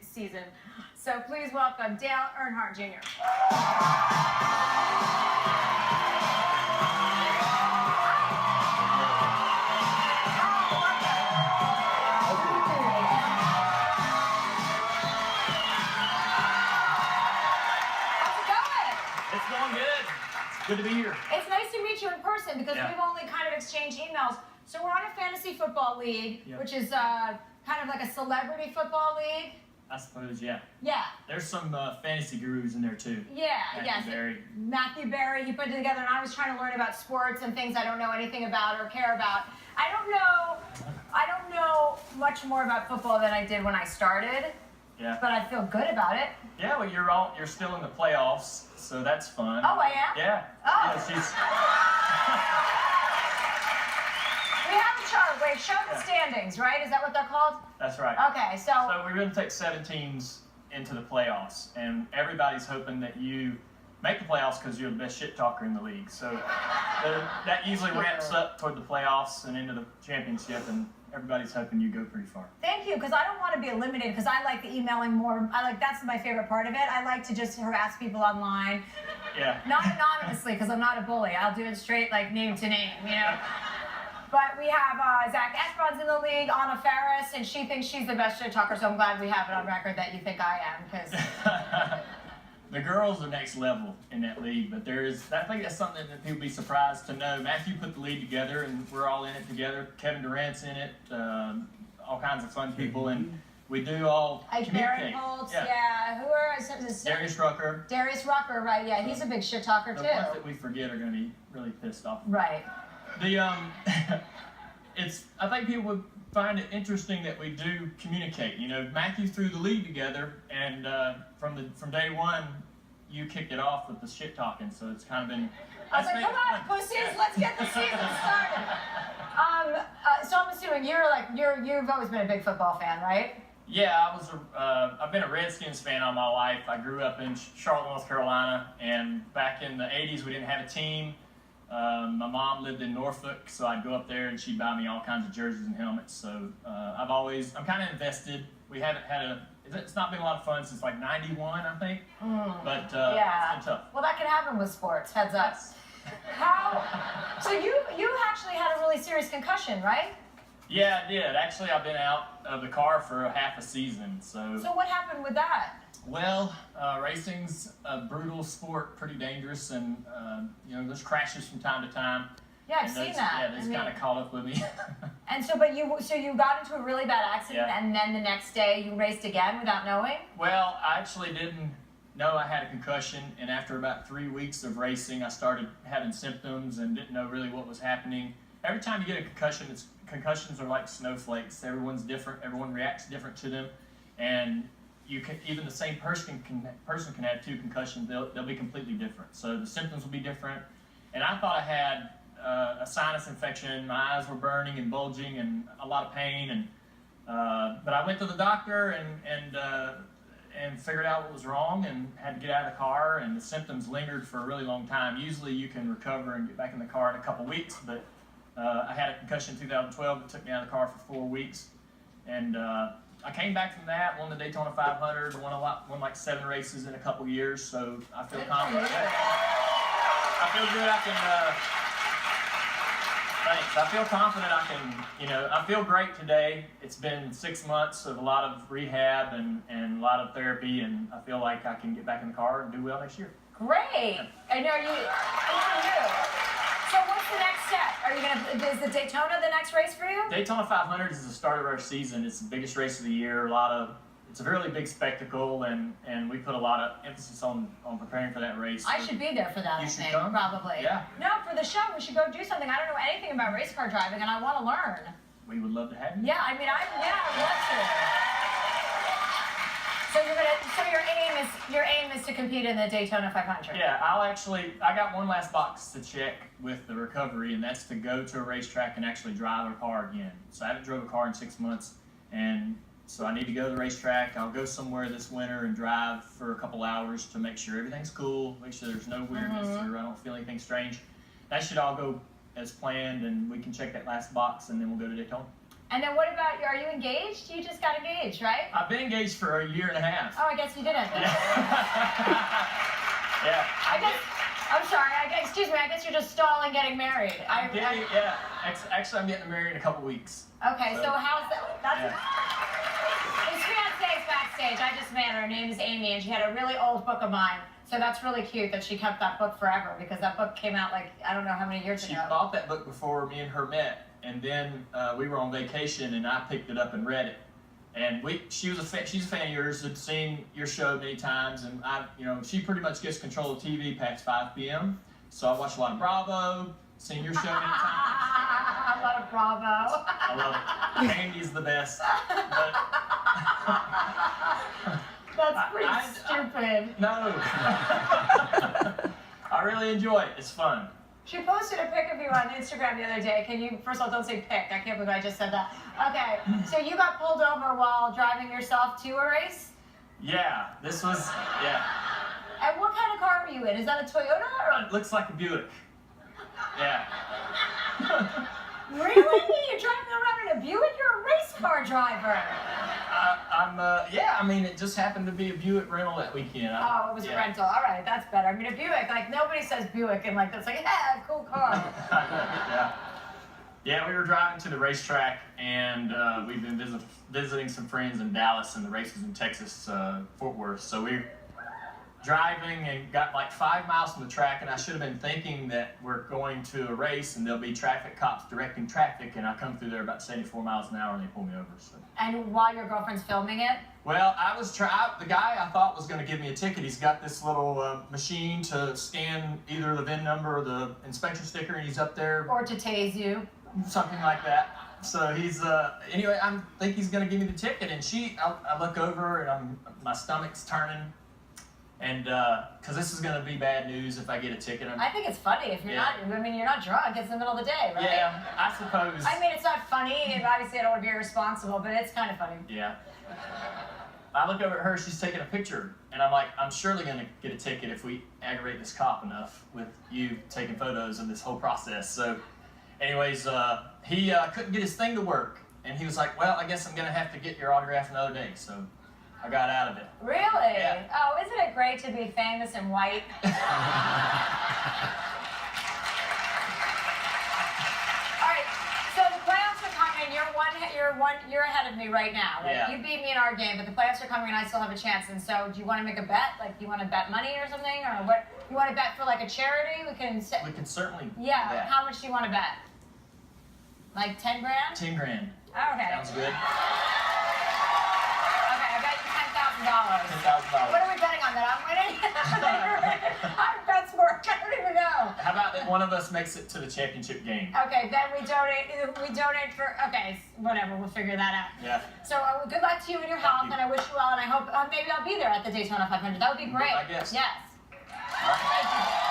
season. So please welcome Dale Earnhardt Jr. It's going good. It's good to be here. It's nice to meet you in person because we've only kind of exchanged emails. So we're on a fantasy football league, which is kind of like a celebrity football league. I suppose, yeah. Yeah. There's some fantasy gurus in there too. Yeah, Matthew Berry. Matthew Berry, he put it together, and I was trying to learn about sports and things I don't know anything about or care about. I don't know much more about football than I did when I started. Yeah. But I feel good about it. Yeah, well, you're still in the playoffs, so that's fun. Oh, I am? Yeah. Oh. Yeah, she's... We have a chart. Wait, show the standings, right? Is that what they're called? That's right. Okay, so we're going to take 7 teams into the playoffs, and everybody's hoping that you make the playoffs because you're the best shit talker in the league. So that usually ramps up toward the playoffs and into the championship, and everybody's hoping you go pretty far. thank you, because I don't want to be eliminated, because I like the emailing more. That's my favorite part of it. I like to just harass people online. Yeah. Not anonymously, because I'm not a bully. I'll do it straight, like name to name, you know? But we have Zach Efron's in the league, Anna Faris, and she thinks she's the best shit talker, so I'm glad we have it on record that you think I am, because... The girls are next level in that league, but I think that's something that people be surprised to know. Matthew put the league together, and we're all in it together. Kevin Durant's in it, all kinds of fun people, and we do all Barry communicate. Colts, Yeah. who are... Darius Rucker. Darius Rucker, right, yeah, he's a big shit talker, The too. ones that we forget are going to be really pissed off. Right. I think people would find it interesting that we do communicate. You know, Matthew threw the league together, and from day one, you kicked it off with the shit talking. So it's kind of been. I was like, come on, pussies, let's get the season started. So I'm assuming you've always been a big football fan, right? Yeah, I've been a Redskins fan all my life. I grew up in Charlotte, North Carolina, and back in the '80s, we didn't have a team. My mom lived in Norfolk, so I'd go up there and she'd buy me all kinds of jerseys and helmets. So I'm kind of invested. We haven't had it's not been a lot of fun since like '91, I think. But it's been tough. Well, that can happen with sports. Heads up. So you actually had a really serious concussion, right? Yeah, I did. Actually, I've been out of the car for half a season. So what happened with that? Well, racing's a brutal sport, pretty dangerous, and there's crashes from time to time. Yeah, I've seen that. Yeah, that's kind of caught up with me. And so you got into a really bad accident, and then the next day you raced again without knowing? Well, I actually didn't know I had a concussion, and after about 3 weeks of racing, I started having symptoms and didn't know really what was happening. Every time you get a concussion, concussions are like snowflakes. Everyone's different. Everyone reacts different to them, and even the same person can have 2 concussions. They'll be completely different. So the symptoms will be different. And I thought I had a sinus infection. My eyes were burning and bulging and a lot of pain. And but I went to the doctor and figured out what was wrong and had to get out of the car. And the symptoms lingered for a really long time. Usually you can recover and get back in the car in a couple weeks. But I had a concussion in 2012 that took me out of the car for 4 weeks. And I came back from that, won the Daytona 500, won like 7 races in a couple years, so I feel confident. I feel good. Thanks. I feel confident I feel great today. It's been 6 months of a lot of rehab and a lot of therapy, and I feel like I can get back in the car and do well next year. Great. I know you. So what's the next step? Is the Daytona the next race for you? Daytona 500 is the start of our season. It's the biggest race of the year. It's a really big spectacle, and we put a lot of emphasis on preparing for that race. I should be there for that, You I should think, come. probably. Yeah. No, for the show, we should go do something. I don't know anything about race car driving, and I want to learn. We would love to have you. Yeah, I'd love to. So your aim is to compete in the Daytona 500. Yeah, I got one last box to check with the recovery, and that's to go to a racetrack and actually drive a car again. So I haven't drove a car in 6 months, and so I need to go to the racetrack. I'll go somewhere this winter and drive for a couple hours to make sure everything's cool, make sure there's no weirdness or I don't feel anything strange. That should all go as planned, and we can check that last box, and then we'll go to Daytona. And then what about you? Are you engaged? You just got engaged, right? I've been engaged for a year and a half. Oh, I guess you didn't. Yeah. I guess. I'm sorry. Excuse me. I guess you're just stalling getting married. Yeah. Actually, I'm getting married in a couple weeks. Okay. So how's that? That's. Yeah. His fiancee's backstage. I just met her. Her name is Amy, and she had a really old book of mine. So that's really cute that she kept that book forever because that book came out like I don't know how many years She ago. bought that book before me and her met, and then we were on vacation, and I picked it up and read it. And she's a fan of yours. Had seen your show many times, and she pretty much gets control of TV past 5 p.m. So I watch a lot of Bravo. Seen your show many times. I love Bravo. I love it. Andy's the best. But That's pretty stupid. No. I really enjoy it. It's fun. She posted a pic of you on Instagram the other day. Can you, first of all, don't say pic. I can't believe I just said that. Okay, so you got pulled over while driving yourself to a race? Yeah, yeah. And what kind of car were you in? Is that a Toyota or? It looks like a Buick. Yeah. Really? You're driving around in a Buick? You're a race car driver. It just happened to be a Buick rental that weekend. Oh, it was a rental. All right, that's better. I mean, a Buick, like nobody says Buick and like that's like, yeah, cool car. Yeah, we were driving to the racetrack, and we've been visiting some friends in Dallas, and the race was in Texas, Fort Worth. So we're driving and got like 5 miles from the track, and I should have been thinking that we're going to a race, and there'll be traffic cops directing traffic, and I come through there about 74 miles an hour, and they pull me over. So. And while your girlfriend's filming it? Well, the guy I thought was going to give me a ticket, he's got this little machine to scan either the VIN number or the inspection sticker, and he's up there. Or to tase you. Something like that. So he's, anyway, I think he's going to give me the ticket, and I look over, and my stomach's turning, and, because this is going to be bad news if I get a ticket. I think it's funny if you're not, you're not drunk, it's the middle of the day, right? Yeah, I suppose. I mean, it's not funny, and obviously I don't want to be irresponsible, but it's kind of funny. Yeah. I look over at her, she's taking a picture, and I'm like, I'm surely going to get a ticket if we aggravate this cop enough with you taking photos of this whole process. So, anyways, he couldn't get his thing to work, and he was like, well, I guess I'm going to have to get your autograph another day, so I got out of it. Really? Yeah. Oh, isn't it great to be famous and white? All right, so the playoffs are coming. You're ahead of me right now. Right? Yeah. You beat me in our game, but the playoffs are coming and I still have a chance. And so, do you want to make a bet? Like, do you want to bet money or something, or what? You want to bet for like a charity? We can certainly. Yeah. Bet. How much do you want to bet? Like 10 grand? 10 grand. Okay. Sounds good. Okay, I bet you $10,000. $10,000. What are we betting on that? I'm winning? How bets work? I don't even know. How about that one of us makes it to the championship game? Okay, then we donate for, okay, whatever, we'll figure that out. Yeah. So good luck to you in your health, and I wish you well, and I hope maybe I'll be there at the Daytona 500. That would be great. I guess. Yes. Thank you.